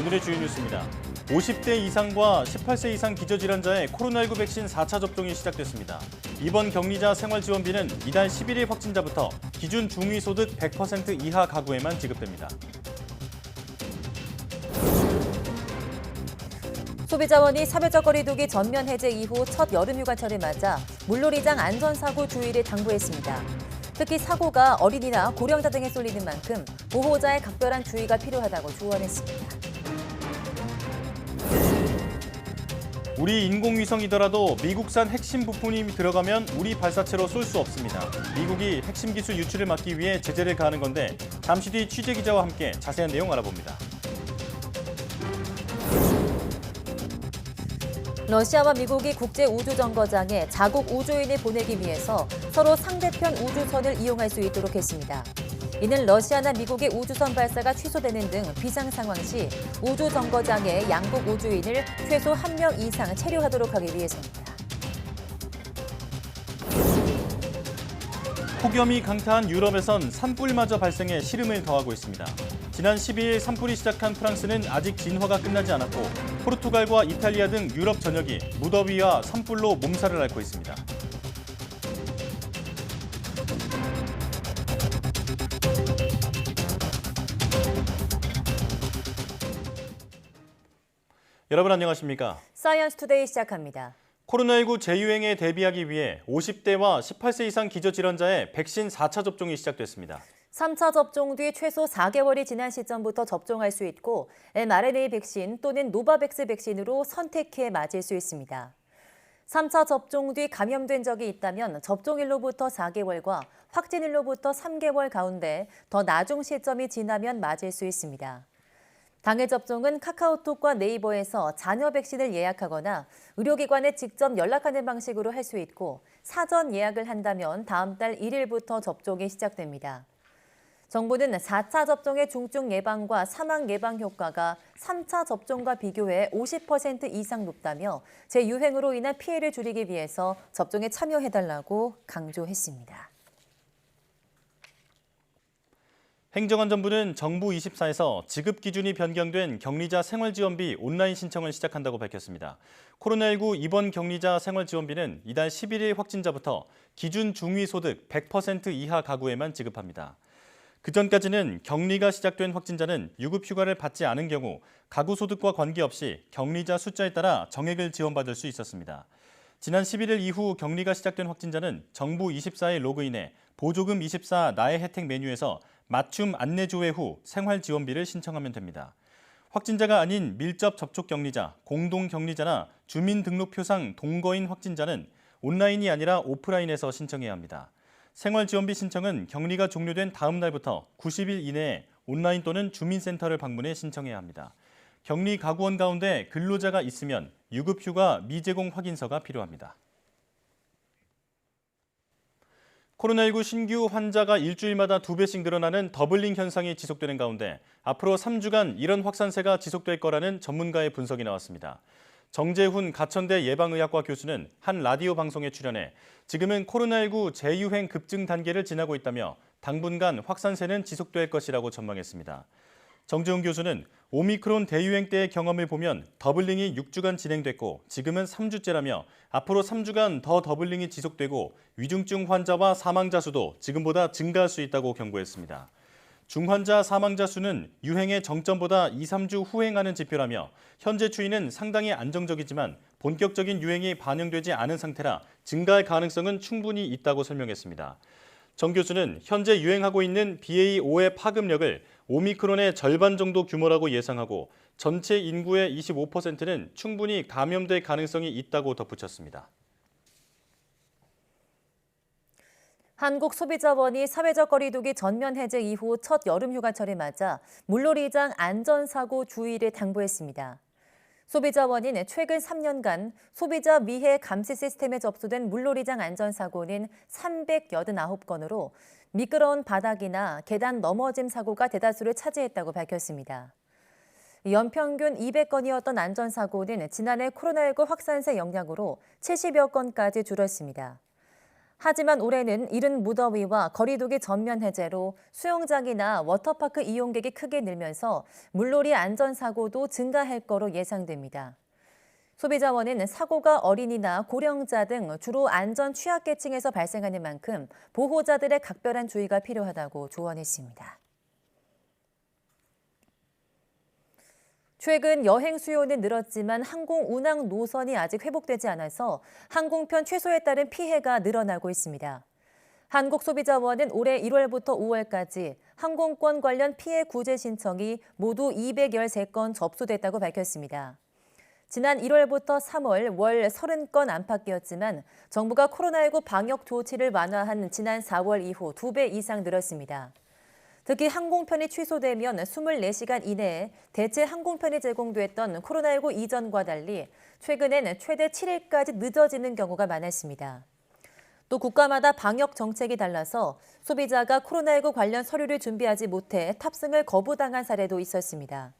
오늘의 주요 뉴스입니다. 50대 이상과 18세 이상 기저질환자의 코로나19 백신 4차 접종이 시작됐습니다. 이번 격리자 생활지원비는 이달 11일 확진자부터 기준 중위소득 100% 이하 가구에만 지급됩니다. 소비자원이 사회적 거리두기 전면 해제 이후 첫 여름휴가철을 맞아 물놀이장 안전사고 주의를 당부했습니다. 특히 사고가 어린이나 고령자 등에 쏠리는 만큼 보호자의 각별한 주의가 필요하다고 조언했습니다. 우리 인공위성이더라도 미국산 핵심 부품이 들어가면 우리 발사체로 쏠 수 없습니다. 미국이 핵심 기술 유출을 막기 위해 제재를 가하는 건데 잠시 뒤 취재기자와 함께 자세한 내용 알아봅니다. 러시아와 미국이 국제우주정거장에 자국 우주인을 보내기 위해서 서로 상대편 우주선을 이용할 수 있도록 했습니다. 이는 러시아나 미국의 우주선 발사가 취소되는 등 비상 상황 시 우주정거장에 양국 우주인을 최소 1명 이상 체류하도록 하기 위해서입니다. 폭염이 강타한 유럽에선 산불마저 발생해 시름을 더하고 있습니다. 지난 12일 산불이 시작한 프랑스는 아직 진화가 끝나지 않았고 포르투갈과 이탈리아 등 유럽 전역이 무더위와 산불로 몸살을 앓고 있습니다. 여러분 안녕하십니까? 사이언스 투데이 시작합니다. 코로나19 재유행에 대비하기 위해 50대와 18세 이상 기저질환자의 백신 4차 접종이 시작됐습니다. 3차 접종 뒤 최소 4개월이 지난 시점부터 접종할 수 있고 mRNA 백신 또는 노바백스 백신으로 선택해 맞을 수 있습니다. 3차 접종 뒤 감염된 적이 있다면 접종일로부터 4개월과 확진일로부터 3개월 가운데 더 나중 시점이 지나면 맞을 수 있습니다. 당일 접종은 카카오톡과 네이버에서 자녀 백신을 예약하거나 의료기관에 직접 연락하는 방식으로 할 수 있고 사전 예약을 한다면 다음 달 1일부터 접종이 시작됩니다. 정부는 4차 접종의 중증 예방과 사망 예방 효과가 3차 접종과 비교해 50% 이상 높다며 재유행으로 인한 피해를 줄이기 위해서 접종에 참여해달라고 강조했습니다. 행정안전부는 정부 24에서 지급 기준이 변경된 격리자 생활지원비 온라인 신청을 시작한다고 밝혔습니다. 코로나19 이번 격리자 생활지원비는 이달 11일 확진자부터 기준 중위소득 100% 이하 가구에만 지급합니다. 그전까지는 격리가 시작된 확진자는 유급휴가를 받지 않은 경우 가구 소득과 관계없이 격리자 숫자에 따라 정액을 지원받을 수 있었습니다. 지난 11일 이후 격리가 시작된 확진자는 정부 24에 로그인해 보조금 24 나의 혜택 메뉴에서 맞춤 안내 조회 후 생활지원비를 신청하면 됩니다. 확진자가 아닌 밀접 접촉 격리자, 공동 격리자나 주민등록표상 동거인 확진자는 온라인이 아니라 오프라인에서 신청해야 합니다. 생활지원비 신청은 격리가 종료된 다음 날부터 90일 이내에 온라인 또는 주민센터를 방문해 신청해야 합니다. 격리 가구원 가운데 근로자가 있으면 유급휴가 미제공 확인서가 필요합니다. 코로나19 신규 환자가 일주일마다 2배씩 늘어나는 더블링 현상이 지속되는 가운데 앞으로 3주간 이런 확산세가 지속될 거라는 전문가의 분석이 나왔습니다. 정재훈 가천대 예방의학과 교수는 한 라디오 방송에 출연해 지금은 코로나19 재유행 급증 단계를 지나고 있다며 당분간 확산세는 지속될 것이라고 전망했습니다. 정재훈 교수는 오미크론 대유행 때의 경험을 보면 더블링이 6주간 진행됐고 지금은 3주째라며 앞으로 3주간 더 더블링이 지속되고 위중증 환자와 사망자 수도 지금보다 증가할 수 있다고 경고했습니다. 중환자 사망자 수는 유행의 정점보다 2, 3주 후행하는 지표라며 현재 추이는 상당히 안정적이지만 본격적인 유행이 반영되지 않은 상태라 증가할 가능성은 충분히 있다고 설명했습니다. 정 교수는 현재 유행하고 있는 BA.5의 파급력을 오미크론의 절반 정도 규모라고 예상하고 전체 인구의 25%는 충분히 감염될 가능성이 있다고 덧붙였습니다. 한국소비자원이 사회적 거리두기 전면 해제 이후 첫 여름휴가철을 맞아 물놀이장 안전사고 주의를 당부했습니다. 소비자원인 최근 3년간 소비자 미해 감시 시스템에 접수된 물놀이장 안전사고는 389건으로 미끄러운 바닥이나 계단 넘어짐 사고가 대다수를 차지했다고 밝혔습니다. 연평균 200건이었던 안전사고는 지난해 코로나19 확산세 영향으로 70여 건까지 줄었습니다. 하지만 올해는 이른 무더위와 거리두기 전면 해제로 수영장이나 워터파크 이용객이 크게 늘면서 물놀이 안전사고도 증가할 거로 예상됩니다. 소비자원은 사고가 어린이나 고령자 등 주로 안전 취약계층에서 발생하는 만큼 보호자들의 각별한 주의가 필요하다고 조언했습니다. 최근 여행 수요는 늘었지만 항공 운항 노선이 아직 회복되지 않아서 항공편 취소에 따른 피해가 늘어나고 있습니다. 한국소비자원은 올해 1월부터 5월까지 항공권 관련 피해 구제 신청이 모두 213건 접수됐다고 밝혔습니다. 지난 1월부터 3월 월 30건 안팎이었지만 정부가 코로나19 방역 조치를 완화한 지난 4월 이후 2배 이상 늘었습니다. 특히 항공편이 취소되면 24시간 이내에 대체 항공편이 제공됐던 코로나19 이전과 달리 최근엔 최대 7일까지 늦어지는 경우가 많았습니다. 또 국가마다 방역 정책이 달라서 소비자가 코로나19 관련 서류를 준비하지 못해 탑승을 거부당한 사례도 있었습니다.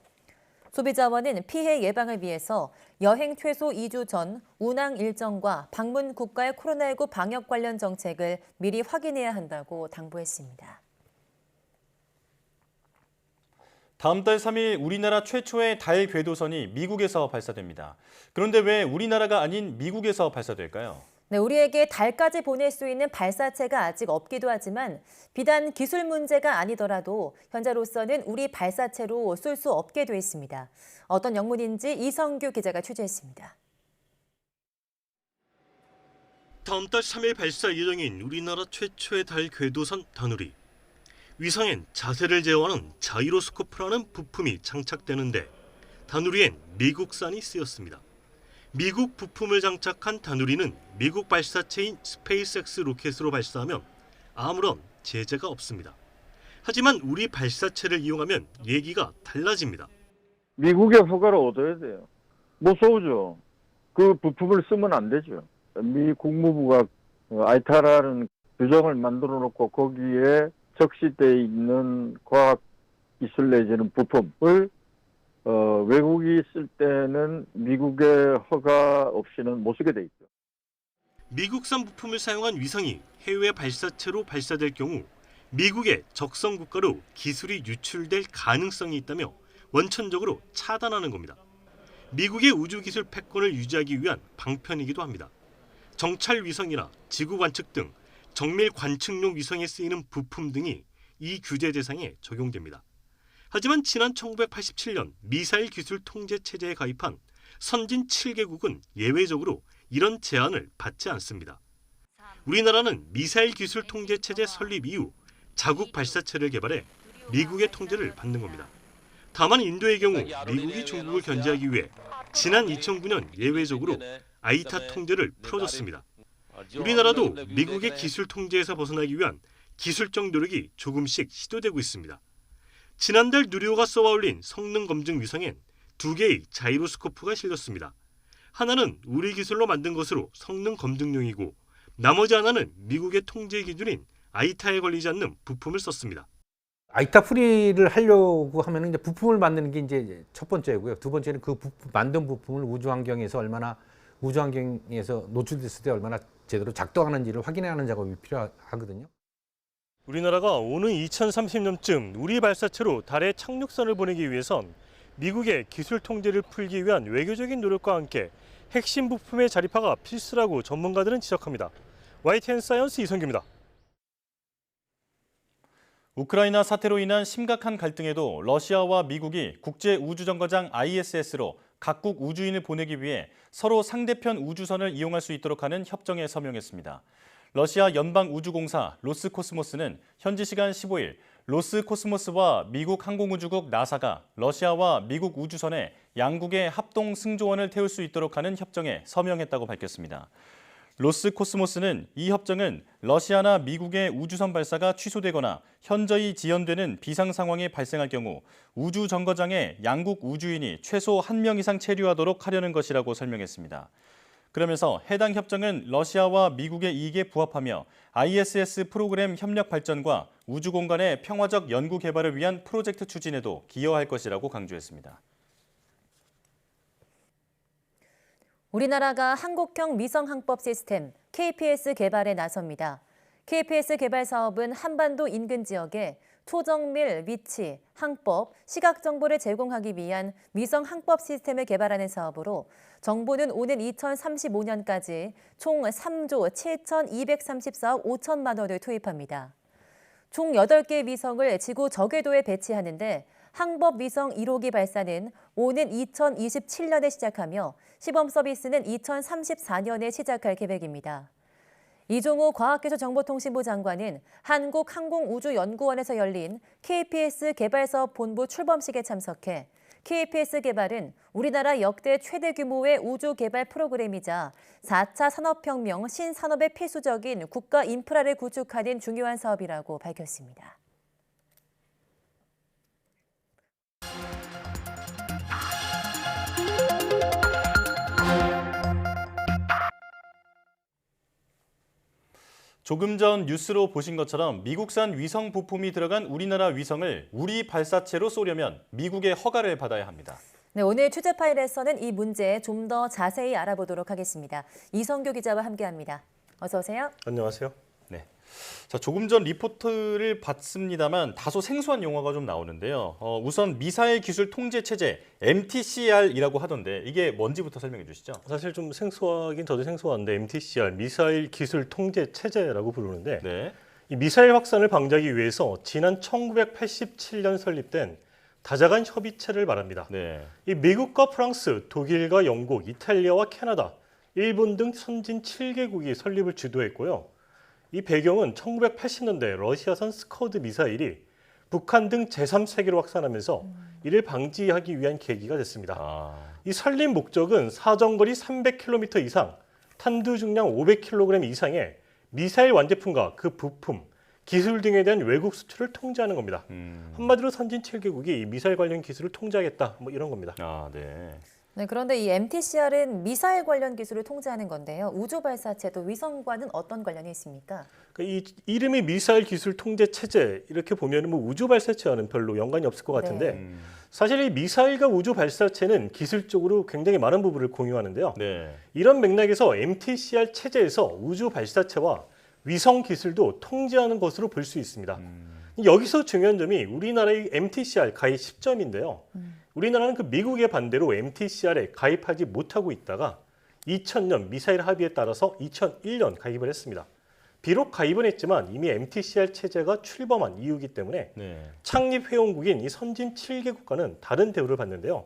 소비자원은 피해 예방을 위해서 여행 최소 2주 전 운항 일정과 방문 국가의 코로나19 방역 관련 정책을 미리 확인해야 한다고 당부했습니다. 다음 달 3일 우리나라 최초의 달 궤도선이 미국에서 발사됩니다. 그런데 왜 우리나라가 아닌 미국에서 발사될까요? 네, 우리에게 달까지 보낼 수 있는 발사체가 아직 없기도 하지만 비단 기술 문제가 아니더라도 현재로서는 우리 발사체로 쏠 수 없게 돼 있습니다. 어떤 영문인지 이성규 기자가 취재했습니다. 다음 달 3일 발사 예정인 우리나라 최초의 달 궤도선 다누리. 위성엔 자세를 제어하는 자이로스코프라는 부품이 장착되는데 다누리엔 미국산이 쓰였습니다. 미국 부품을 장착한 다누리는 미국 발사체인 스페이스X 로켓으로 발사하면 아무런 제재가 없습니다. 하지만 우리 발사체를 이용하면 얘기가 달라집니다. 미국의 허가를 얻어야 돼요. 못 쏘죠. 그 부품을 쓰면 안 되죠. 미 국무부가 아이타라는 규정을 만들어 놓고 거기에 적시되어 있는 과학 기술 내지는 부품을 외국이 쓸 때는 미국의 허가 없이는 못 쓰게 돼 있죠. 미국산 부품을 사용한 위성이 해외 발사체로 발사될 경우 미국의 적성 국가로 기술이 유출될 가능성이 있다며 원천적으로 차단하는 겁니다. 미국의 우주기술 패권을 유지하기 위한 방편이기도 합니다. 정찰 위성이나 지구 관측 등 정밀 관측용 위성에 쓰이는 부품 등이 이 규제 대상에 적용됩니다. 하지만 지난 1987년 미사일 기술 통제 체제에 가입한 선진 7개국은 예외적으로 이런 제한을 받지 않습니다. 우리나라는 미사일 기술 통제 체제 설립 이후 자국 발사체를 개발해 미국의 통제를 받는 겁니다. 다만 인도의 경우 미국이 중국을 견제하기 위해 지난 2009년 예외적으로 아이타 통제를 풀어줬습니다. 우리나라도 미국의 기술 통제에서 벗어나기 위한 기술적 노력이 조금씩 시도되고 있습니다. 지난달 누리호가 쏘아 올린 성능 검증 위성엔 2개의 자이로스코프가 실렸습니다. 하나는 우리 기술로 만든 것으로 성능 검증용이고 나머지 하나는 미국의 통제 기준인 아이타에 걸리지 않는 부품을 썼습니다. 아이타 프리를 하려고 하면 이제 부품을 만드는 게 이제 첫 번째고요. 두 번째는 그 만든 부품을 우주 환경에서 노출됐을 때 얼마나 제대로 작동하는지를 확인해야 하는 작업이 필요하거든요. 우리나라가 오는 2030년쯤 우리 발사체로 달에 착륙선을 보내기 위해선 미국의 기술 통제를 풀기 위한 외교적인 노력과 함께 핵심 부품의 자립화가 필수라고 전문가들은 지적합니다. YTN 사이언스 이성규입니다. 우크라이나 사태로 인한 심각한 갈등에도 러시아와 미국이 국제우주정거장 ISS로 각국 우주인을 보내기 위해 서로 상대편 우주선을 이용할 수 있도록 하는 협정에 서명했습니다. 러시아 연방우주공사 로스코스모스는 현지 시간 15일 로스코스모스와 미국 항공우주국 나사가 러시아와 미국 우주선에 양국의 합동 승조원을 태울 수 있도록 하는 협정에 서명했다고 밝혔습니다. 로스코스모스는 이 협정은 러시아나 미국의 우주선 발사가 취소되거나 현저히 지연되는 비상 상황이 발생할 경우 우주 정거장에 양국 우주인이 최소 1명 이상 체류하도록 하려는 것이라고 설명했습니다. 그러면서 해당 협정은 러시아와 미국의 이익에 부합하며 ISS 프로그램 협력 발전과 우주 공간의 평화적 연구 개발을 위한 프로젝트 추진에도 기여할 것이라고 강조했습니다. 우리나라가 한국형 위성항법 시스템 KPS 개발에 나섭니다. KPS 개발 사업은 한반도 인근 지역에 초정밀, 위치, 항법, 시각 정보를 제공하기 위한 위성 항법 시스템을 개발하는 사업으로 정부는 오는 2035년까지 총 3조 7,234억 5천만 원을 투입합니다. 총 8개의 위성을 지구 저궤도에 배치하는데 항법 위성 1호기 발사는 오는 2027년에 시작하며 시범 서비스는 2034년에 시작할 계획입니다. 이종우 과학기술정보통신부 장관은 한국항공우주연구원에서 열린 KPS 개발사업 본부 출범식에 참석해 KPS 개발은 우리나라 역대 최대 규모의 우주 개발 프로그램이자 4차 산업혁명 신산업의 필수적인 국가 인프라를 구축하는 중요한 사업이라고 밝혔습니다. 조금 전 뉴스로 보신 것처럼 미국산 위성 부품이 들어간 우리나라 위성을 우리 발사체로 쏘려면 미국의 허가를 받아야 합니다. 네, 오늘 취재 파일에서는 이 문제 좀 더 자세히 알아보도록 하겠습니다. 이성규 기자와 함께합니다. 어서 오세요. 안녕하세요. 네. 자, 조금 전 리포트를 봤습니다만 다소 생소한 용어가 좀 나오는데요. 우선 미사일 기술 통제 체제 MTCR이라고 하던데 이게 뭔지부터 설명해 주시죠. 사실 좀 생소하긴 저도 생소한데 MTCR 미사일 기술 통제 체제라고 부르는데 네. 이 미사일 확산을 방지하기 위해서 지난 1987년 설립된 다자간 협의체를 말합니다. 네. 이 미국과 프랑스, 독일과 영국, 이탈리아와 캐나다, 일본 등 선진 7개국이 설립을 주도했고요. 이 배경은 1980년대 러시아산 스커드 미사일이 북한 등 제3세계로 확산하면서 이를 방지하기 위한 계기가 됐습니다. 이 설립 목적은 사정거리 300km 이상, 탄두 중량 500kg 이상의 미사일 완제품과 그 부품, 기술 등에 대한 외국 수출을 통제하는 겁니다. 한마디로 선진 7개국이 이 미사일 관련 기술을 통제하겠다, 뭐 이런 겁니다. 네. 네, 그런데 이 MTCR은 미사일 관련 기술을 통제하는 건데요. 우주 발사체도 위성과는 어떤 관련이 있습니까? 이 이름이 미사일 기술 통제 체제 이렇게 보면 뭐 우주 발사체와는 별로 연관이 없을 것 같은데 네. 사실 이 미사일과 우주 발사체는 기술적으로 굉장히 많은 부분을 공유하는데요. 네. 이런 맥락에서 MTCR 체제에서 우주 발사체와 위성 기술도 통제하는 것으로 볼 수 있습니다. 여기서 중요한 점이 우리나라의 MTCR 가입 시점인데요. 우리나라는 그 미국의 반대로 MTCR에 가입하지 못하고 있다가 2000년 미사일 합의에 따라서 2001년 가입을 했습니다. 비록 가입은 했지만 이미 MTCR 체제가 출범한 이유이기 때문에 네. 창립 회원국인 이 선진 7개국과는 다른 대우를 받는데요.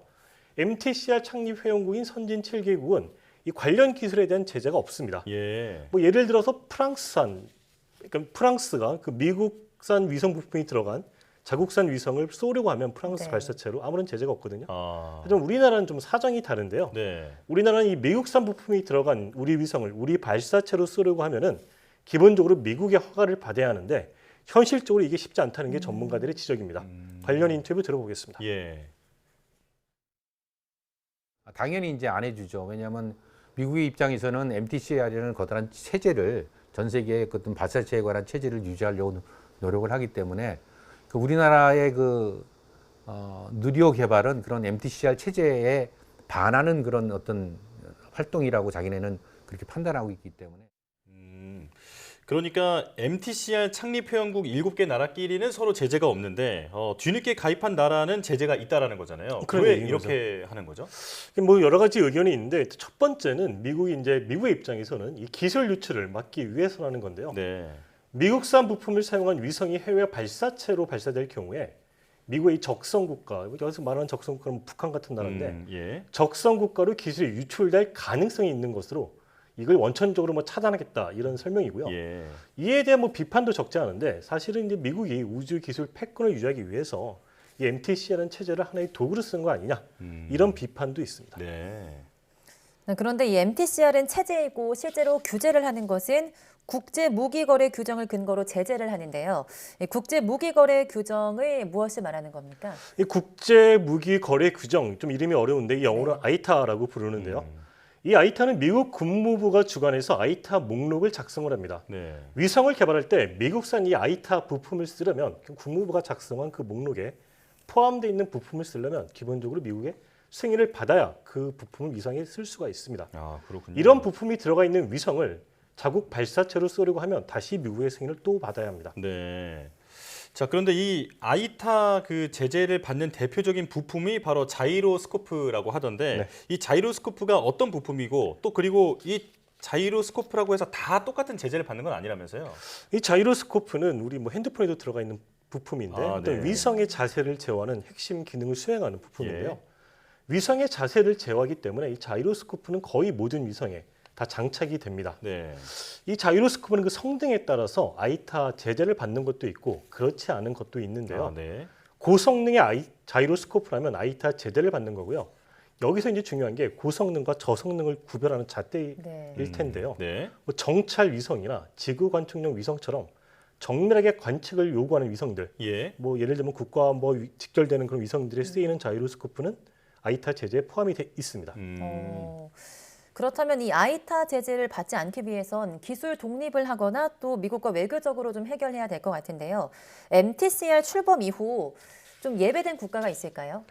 MTCR 창립 회원국인 선진 7개국은 이 관련 기술에 대한 제재가 없습니다. 예. 뭐 예를 들어서 그러니까 프랑스가 그 미국산 위성 부품이 들어간 자국산 위성을 쏘려고 하면 프랑스 네. 발사체로 아무런 제재가 없거든요. 아. 하지만 우리나라는 좀 사정이 다른데요. 네. 우리나라는 이 미국산 부품이 들어간 우리 위성을 우리 발사체로 쏘려고 하면은 기본적으로 미국의 허가를 받아야 하는데 현실적으로 이게 쉽지 않다는 게 전문가들의 지적입니다. 관련 인터뷰 들어보겠습니다. 예. 당연히 이제 안 해주죠. 왜냐하면 미국의 입장에서는 MTCR이라는 거대한 체제를 전 세계의 어떤 발사체에 관한 체제를 유지하려고 노력을 하기 때문에 그 우리나라의 누리호 개발은 그런 MTCR 체제에 반하는 그런 어떤 활동이라고 자기네는 그렇게 판단하고 있기 때문에. 그러니까 MTCR 창립 회원국 7개 나라끼리는 서로 제재가 없는데 뒤늦게 가입한 나라는 제재가 있다라는 거잖아요. 그런 왜 얘기인 이렇게 하는 거죠? 뭐 여러 가지 의견이 있는데 첫 번째는 미국의 입장에서는 이 기술 유출을 막기 위해서라는 건데요. 네. 미국산 부품을 사용한 위성이 해외 발사체로 발사될 경우에 미국의 적성 국가, 여기서 말하는 적성 국가는 북한 같은 나라인데 예. 적성 국가로 기술이 유출될 가능성이 있는 것으로 이걸 원천적으로 뭐 차단하겠다 이런 설명이고요. 예. 이에 대한 뭐 비판도 적지 않은데 사실은 이제 미국이 우주 기술 패권을 유지하기 위해서 이 MTC라는 체제를 하나의 도구로 쓴 거 아니냐 이런 비판도 있습니다. 네. 네, 그런데 이 MTCR은 체제이고 실제로 규제를 하는 것은 국제 무기 거래 규정을 근거로 제재를 하는데요. 이 국제 무기 거래 규정을 무엇을 말하는 겁니까? 이 국제 무기 거래 규정 좀 이름이 어려운데 이 영어로 아이타라고 부르는데요. 이 아이타는 미국 국무부가 주관해서 아이타 목록을 작성을 합니다. 네. 위성을 개발할 때 미국산 이 아이타 부품을 쓰려면 국무부가 작성한 그 목록에 포함되어 있는 부품을 쓰려면 기본적으로 미국의 승인을 받아야 그 부품을 위성에 쓸 수가 있습니다. 아, 그렇군요. 이런 부품이 들어가 있는 위성을 자국 발사체로 쏘려고 하면 다시 미국의 승인을 또 받아야 합니다. 네. 자, 그런데 이 아이타 그 제재를 받는 대표적인 부품이 바로 자이로스코프라고 하던데 네. 이 자이로스코프가 어떤 부품이고 또 그리고 이 자이로스코프라고 해서 다 똑같은 제재를 받는 건 아니라면서요? 이 자이로스코프는 우리 뭐 핸드폰에도 들어가 있는 부품인데 아, 어떤 네. 위성의 자세를 제어하는 핵심 기능을 수행하는 부품인데요. 예. 위성의 자세를 제어하기 때문에 이 자이로스코프는 거의 모든 위성에 다 장착이 됩니다. 네. 이 자이로스코프는 그 성능에 따라서 아이타 제재를 받는 것도 있고 그렇지 않은 것도 있는데요. 아, 네. 고성능의 자이로스코프라면 아이타 제재를 받는 거고요. 여기서 이제 중요한 게 고성능과 저성능을 구별하는 잣대일 네. 텐데요. 네. 뭐 정찰 위성이나 지구 관측용 위성처럼 정밀하게 관측을 요구하는 위성들, 예. 뭐 예를 들면 국가와 뭐 직결되는 그런 위성들에 쓰이는 자이로스코프는 아이타 제재에 포함이 돼 있습니다. 그렇다면 이 아이타 제재를 받지 않기 위해선 기술 독립을 하거나 또 미국과 외교적으로 좀 해결해야 될 것 같은데요. MTCR 출범 이후 좀 예배된 국가가 있을까요?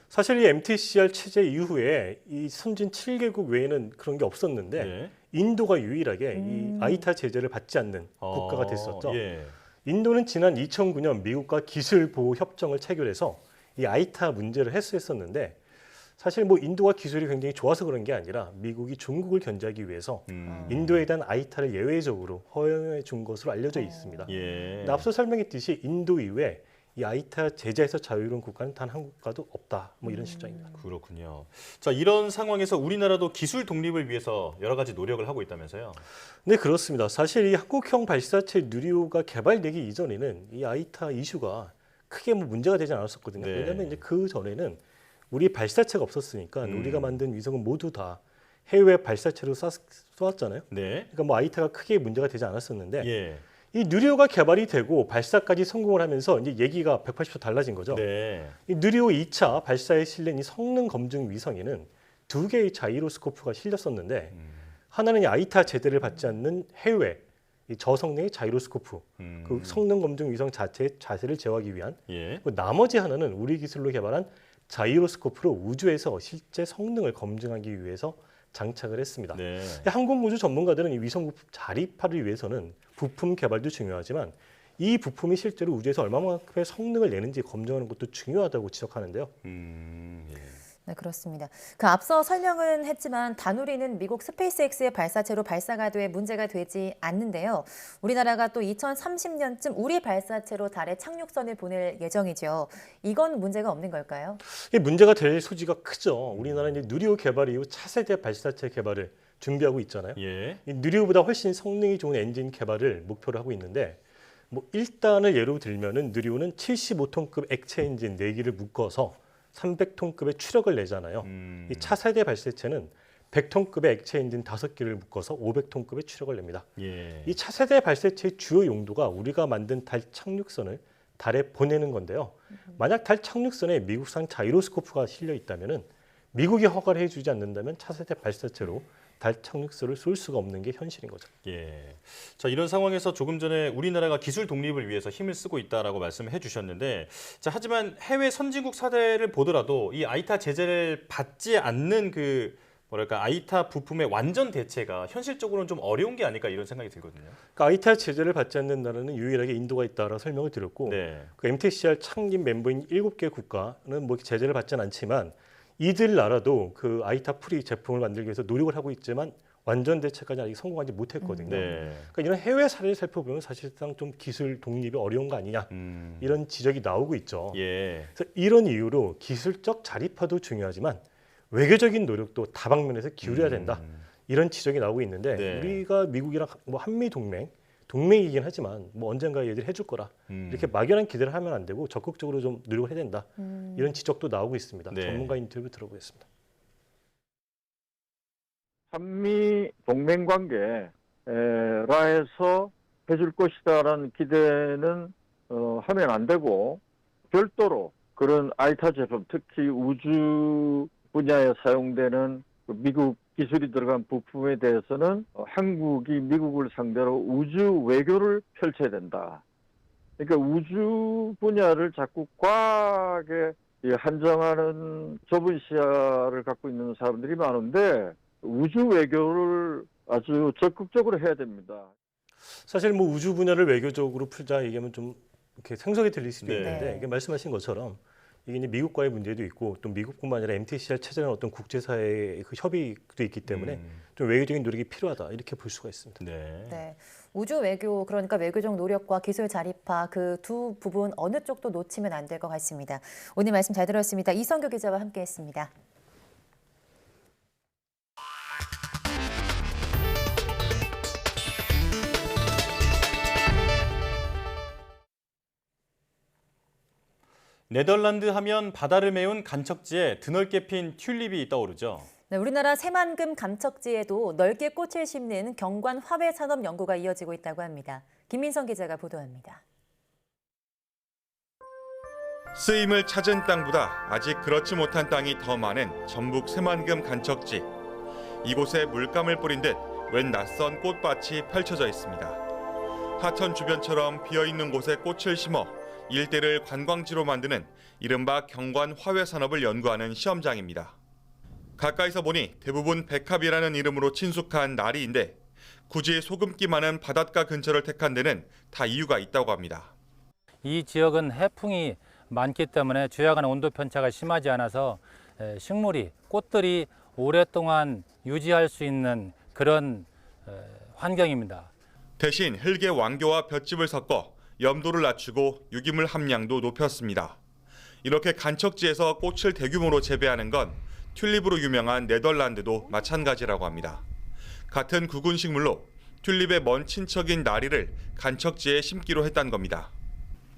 사실 이 MTCR 체제 이후에 이 선진 7개국 외에는 그런 게 없었는데 네. 인도가 유일하게 이 아이타 제재를 받지 않는 국가가 됐었죠. 예. 인도는 지난 2009년 미국과 기술 보호 협정을 체결해서 이 아이타 문제를 해소했었는데 사실 뭐 인도가 기술이 굉장히 좋아서 그런 게 아니라 미국이 중국을 견제하기 위해서 인도에 대한 아이타를 예외적으로 허용해 준 것으로 알려져 있습니다. 예. 근데 앞서 설명했듯이 인도 이외에 이 아이타 제재에서 자유로운 국가는 단 한 국가도 없다. 뭐 이런 주장입니다. 그렇군요. 자, 이런 상황에서 우리나라도 기술 독립을 위해서 여러 가지 노력을 하고 있다면서요? 네, 그렇습니다. 사실 이 한국형 발사체 누리호가 개발되기 이전에는 이 아이타 이슈가 크게 뭐 문제가 되지 않았었거든요. 네. 왜냐하면 이제 그 전에는 우리 발사체가 없었으니까 우리가 만든 위성은 모두 다 해외 발사체로 쏘았잖아요. 네. 그러니까 뭐 아이타가 크게 문제가 되지 않았었는데 예. 이 누리호가 개발이 되고 발사까지 성공을 하면서 이제 얘기가 180도 달라진 거죠. 네. 이 누리호 2차 발사에 실린 이 성능 검증 위성에는 2개의 자이로스코프가 실렸었는데 하나는 이 아이타 제재를 받지 않는 해외 이 저성능의 자이로스코프, 그 성능 검증 위성 자체의 자세를 제어하기 위한 예. 그 나머지 하나는 우리 기술로 개발한 자이로스코프로 우주에서 실제 성능을 검증하기 위해서 장착을 했습니다. 네. 항공우주 전문가들은 이 위성 부품 자립화를 위해서는 부품 개발도 중요하지만 이 부품이 실제로 우주에서 얼마만큼의 성능을 내는지 검증하는 것도 중요하다고 지적하는데요. 예. 네, 그렇습니다. 그 앞서 설명은 했지만 다누리는 미국 스페이스X의 발사체로 발사가 돼 문제가 되지 않는데요. 우리나라가 또 2030년쯤 우리 발사체로 달에 착륙선을 보낼 예정이죠. 이건 문제가 없는 걸까요? 이 문제가 될 소지가 크죠. 우리나라는 이제 누리호 개발 이후 차세대 발사체 개발을 준비하고 있잖아요. 예. 이 누리호보다 훨씬 성능이 좋은 엔진 개발을 목표로 하고 있는데 뭐 일단을 예로 들면은 누리호는 75톤급 액체 엔진 4기를 묶어서 300톤급의 추력을 내잖아요. 이 차세대 발사체는 100톤급의 액체 엔진 5개를 묶어서 500톤급의 추력을 냅니다. 예. 이 차세대 발사체의 주요 용도가 우리가 만든 달 착륙선을 달에 보내는 건데요. 만약 달 착륙선에 미국산 자이로스코프가 실려 있다면은 미국이 허가를 해주지 않는다면 차세대 발사체로 달 착륙선을 쏠 수가 없는 게 현실인 거죠. 예. 자, 이런 상황에서 조금 전에 우리나라가 기술 독립을 위해서 힘을 쓰고 있다라고 말씀해 주셨는데, 자, 하지만 해외 선진국 사례를 보더라도 이 아이타 제재를 받지 않는 그 뭐랄까 아이타 부품의 완전 대체가 현실적으로는 좀 어려운 게 아닐까 이런 생각이 들거든요. 그러니까 아이타 제재를 받지 않는 나라는 유일하게 인도가 있다라고 설명을 드렸고, 네. 그 MTCR 창립 멤버인 7개 국가는 뭐 제재를 받지는 않지만 이들 나라도 그 아이타 프리 제품을 만들기 위해서 노력을 하고 있지만 완전 대체까지 아직 성공하지 못했거든요. 네. 그러니까 이런 해외 사례를 살펴보면 사실상 좀 기술 독립이 어려운 거 아니냐 이런 지적이 나오고 있죠. 예. 그래서 이런 이유로 기술적 자립화도 중요하지만 외교적인 노력도 다방면에서 기울여야 된다. 이런 지적이 나오고 있는데 네. 우리가 미국이랑 뭐 한미 동맹이긴 하지만 뭐 언젠가 얘들이 해줄 거라 이렇게 막연한 기대를 하면 안 되고 적극적으로 좀 노력을 해야 된다. 이런 지적도 나오고 있습니다. 네. 전문가 인터뷰 들어보겠습니다. 한미 동맹 관계라 해서 해줄 것이다라는 기대는 하면 안 되고 별도로 그런 아이타 제품, 특히 우주 분야에 사용되는 미국 기술이 들어간 부품에 대해서는 한국이 미국을 상대로 우주 외교를 펼쳐야 된다. 그러니까 우주 분야를 자꾸 과하게 한정하는 좁은 시야를 갖고 있는 사람들이 많은데 우주 외교를 아주 적극적으로 해야 됩니다. 사실 뭐 우주 분야를 외교적으로 풀자 얘기하면 좀 이렇게 생소하게 들릴 수도 네. 있는데 이게 말씀하신 것처럼 이게 이제 미국과의 문제도 있고 또 미국뿐만 아니라 MTCR 체제라는 어떤 국제사회의 그 협의도 있기 때문에 좀 외교적인 노력이 필요하다 이렇게 볼 수가 있습니다. 네. 네. 우주 외교, 그러니까 외교적 노력과 기술 자립화 그 두 부분 어느 쪽도 놓치면 안 될 것 같습니다. 오늘 말씀 잘 들었습니다. 이성규 기자와 함께했습니다. 네덜란드 하면 바다를 메운 간척지에 드넓게 핀 튤립이 떠오르죠. 네, 우리나라 새만금 감척지에도 넓게 꽃을 심는 경관 화훼 산업 연구가 이어지고 있다고 합니다. 김민성 기자가 보도합니다. 쓰임을 찾은 땅보다 아직 그렇지 못한 땅이 더 많은 전북 새만금 간척지. 이곳에 물감을 뿌린 듯 웬 낯선 꽃밭이 펼쳐져 있습니다. 하천 주변처럼 비어있는 곳에 꽃을 심어 일대를 관광지로 만드는 이른바 경관 화훼 산업을 연구하는 시험장입니다. 가까이서 보니 대부분 백합이라는 이름으로 친숙한 나리인데 굳이 소금기 많은 바닷가 근처를 택한 데는 다 이유가 있다고 합니다. 이 지역은 해풍이 많기 때문에 주야간 온도 편차가 심하지 않아서 식물이, 꽃들이 오랫동안 유지할 수 있는 그런 환경입니다. 대신 흙에 왕교와 볏짚을 섞어 염도를 낮추고 유기물 함량도 높였습니다. 이렇게 간척지에서 꽃을 대규모로 재배하는 건 튤립으로 유명한 네덜란드도 마찬가지라고 합니다. 같은 구군 식물로 튤립의 먼 친척인 나리를 간척지에 심기로 했다는 겁니다.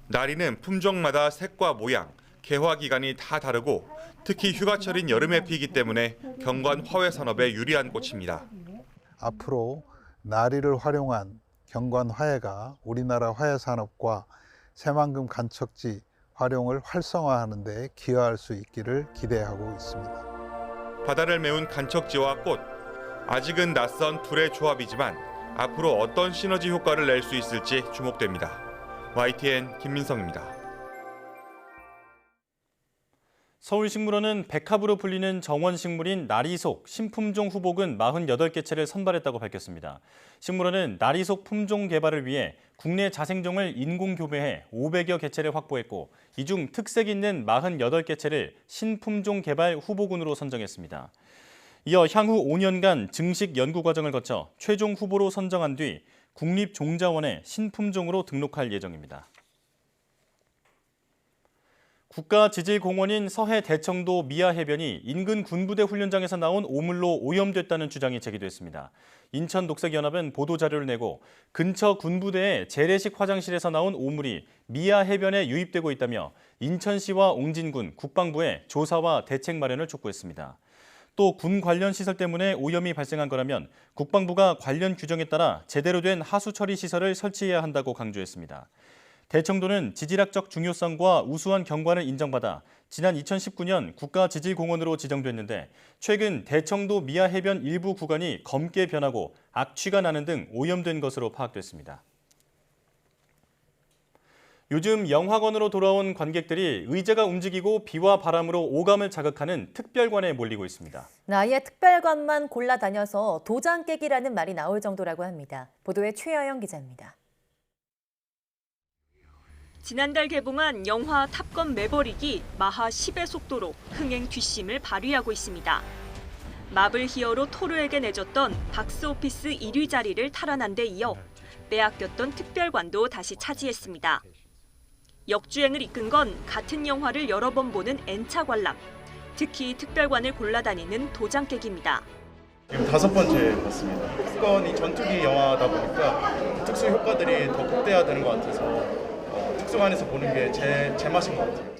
나리는 품종마다 색과 모양, 개화 기간이 다 다르고 특히 휴가철인 여름에 피기 때문에 경관 화훼 산업에 유리한 꽃입니다. 앞으로 나리를 활용한 경관 화훼가 우리나라 화훼 산업과 새만금 간척지 활용을 활성화하는 데 기여할 수 있기를 기대하고 있습니다. 바다를 메운 간척지와 꽃, 아직은 낯선 둘의 조합이지만 앞으로 어떤 시너지 효과를 낼 수 있을지 주목됩니다. YTN 김민성입니다. 서울식물원은 백합으로 불리는 정원식물인 나리속 신품종 후복은 48개 채를 선발했다고 밝혔습니다. 식물원은 나리속 품종 개발을 위해 국내 자생종을 인공교배해 500여 개체를 확보했고 이 중 특색 있는 48개 채를 신품종 개발 후보군으로 선정했습니다. 이어 향후 5년간 증식 연구 과정을 거쳐 최종 후보로 선정한 뒤 국립종자원에 신품종으로 등록할 예정입니다. 국가지질공원인 서해 대청도 미아 해변이 인근 군부대 훈련장에서 나온 오물로 오염됐다는 주장이 제기됐습니다. 인천녹색연합은 보도자료를 내고 근처 군부대의 재래식 화장실에서 나온 오물이 미아 해변에 유입되고 있다며 인천시와 옹진군, 국방부에 조사와 대책 마련을 촉구했습니다. 또 군 관련 시설 때문에 오염이 발생한 거라면 국방부가 관련 규정에 따라 제대로 된 하수 처리 시설을 설치해야 한다고 강조했습니다. 대청도는 지질학적 중요성과 우수한 경관을 인정받아 지난 2019년 국가지질공원으로 지정됐는데 최근 대청도 미아 해변 일부 구간이 검게 변하고 악취가 나는 등 오염된 것으로 파악됐습니다. 요즘 영화관으로 돌아온 관객들이 의자가 움직이고 비와 바람으로 오감을 자극하는 특별관에 몰리고 있습니다. 아예 특별관만 골라 다녀서 도장 깨기라는 말이 나올 정도라고 합니다. 보도에 최하영 기자입니다. 지난달 개봉한 영화 탑건 매버릭이 마하 10의 속도로 흥행 뒷심을 발휘하고 있습니다. 마블 히어로 토르에게 내줬던 박스오피스 1위 자리를 탈환한 데 이어 빼앗겼던 특별관도 다시 차지했습니다. 역주행을 이끈 건 같은 영화를 여러 번 보는 N차 관람, 특히 특별관을 골라다니는 도장 깨기입니다. 지금 5번째 봤습니다. 탑건이 전투기 영화다 보니까 특수 효과들이 더 극대화되는 것 같아서 특수관에서 보는 게 제 맛인 것 같아요.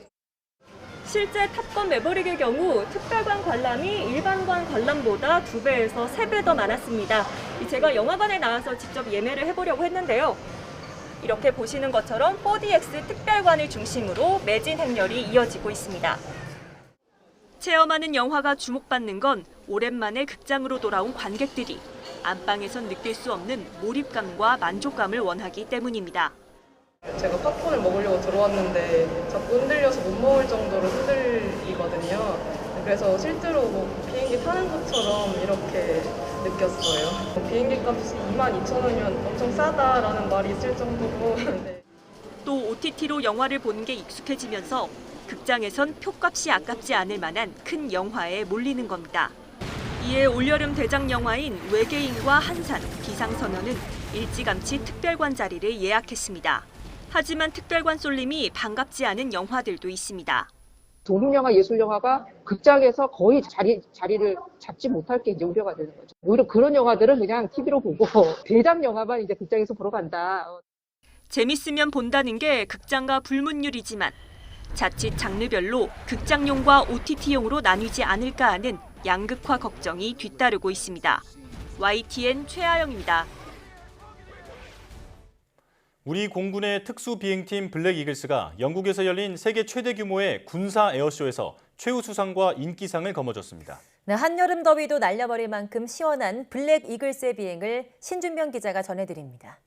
실제 탑건 매버릭의 경우 특별관 관람이 일반관 관람보다 2배에서 3배 더 많았습니다. 제가 영화관에 나와서 직접 예매를 해보려고 했는데요. 이렇게 보시는 것처럼 4DX 특별관을 중심으로 매진 행렬이 이어지고 있습니다. 체험하는 영화가 주목받는 건 오랜만에 극장으로 돌아온 관객들이 안방에선 느낄 수 없는 몰입감과 만족감을 원하기 때문입니다. 제가 팝콘을 먹으려고 들어왔는데 자꾸 흔들려서 못 먹을 정도로 흔들리거든요. 그래서 실제로 비행기 타는 것처럼 이렇게 느꼈어요. 비행기 값이 22,000원이면 엄청 싸다라는 말이 있을 정도로 네. 또 OTT로 영화를 보는 게 익숙해지면서 극장에선 표값이 아깝지 않을 만한 큰 영화에 몰리는 겁니다. 이에 올여름 대작 영화인 외계인과 한산, 비상선언은 일찌감치 특별관 자리를 예약했습니다. 하지만 특별관 쏠림이 반갑지 않은 영화들도 있습니다. 동물영화, 예술영화가 극장에서 거의 자리를 잡지 못할 게 이제 우려가 되는 거죠. 오히려 그런 영화들은 그냥 TV로 보고 대작 영화만 이제 극장에서 보러 간다. 재밌으면 본다는 게 극장과 불문율이지만 자칫 장르별로 극장용과 OTT용으로 나뉘지 않을까 하는 양극화 걱정이 뒤따르고 있습니다. YTN 최아영입니다. 우리 공군의 특수비행팀 블랙 이글스가 영국에서 열린 세계 최대 규모의 군사 에어쇼에서 최우수상과 인기상을 거머쥐었습니다. 네, 한여름 더위도 날려버릴 만큼 시원한 블랙 이글스의 비행을 신준명 기자가 전해드립니다.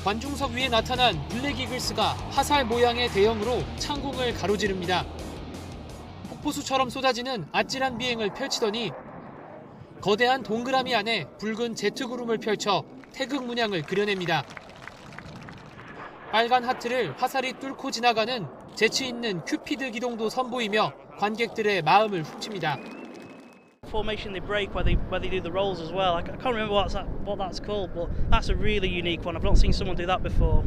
관중석 위에 나타난 블랙 이글스가 화살 모양의 대형으로 창공을 가로지릅니다. 폭포수처럼 쏟아지는 아찔한 비행을 펼치더니 거대한 동그라미 안에 붉은 제트구름을 펼쳐 태극 문양을 그려냅니다. 빨간 하트를 화살이 뚫고 지나가는 재치 있는 큐피드 기동도 선보이며 관객들의 마음을 훔칩니다. Formation they break where they do the rolls as well. I can't remember what that's called, but that's a really unique one. I've not seen someone do that before.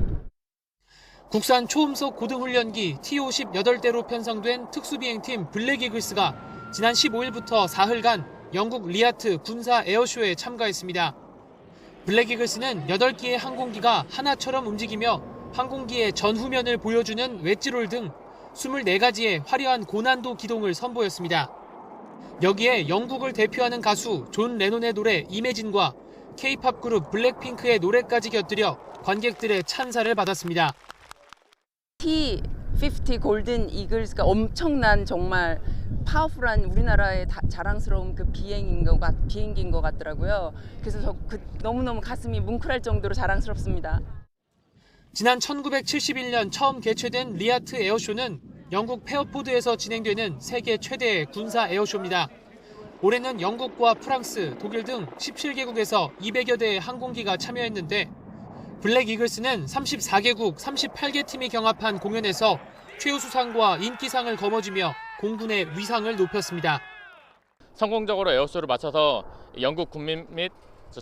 국산 초음속 고등훈련기 T-50 8대로 편성된 특수비행팀 블랙 이글스가 지난 15일부터 사흘간 영국 리아트 군사 에어쇼에 참가했습니다. 블랙 이글스는 8기의 항공기가 하나처럼 움직이며 항공기의 전후면을 보여주는 웨지롤 등 24가지의 화려한 고난도 기동을 선보였습니다. 여기에 영국을 대표하는 가수 존 레논의 노래 이매진과 K-팝 그룹 블랙핑크의 노래까지 곁들여 관객들의 찬사를 받았습니다. T-50 골든 이글스가 엄청난 정말 파워풀한 우리나라의 자랑스러운 그 비행기인 것 같더라고요. 그래서 너무너무 가슴이 뭉클할 정도로 자랑스럽습니다. 지난 1971년 처음 개최된 리아트 에어쇼는 영국 페어포드에서 진행되는 세계 최대의 군사 에어쇼입니다. 올해는 영국과 프랑스, 독일 등 17개국에서 200여 대의 항공기가 참여했는데 블랙 이글스는 34개국 38개 팀이 경합한 공연에서 최우수상과 인기상을 거머쥐며 공군의 위상을 높였습니다. 성공적으로 에어쇼를 마쳐서 영국 국민 및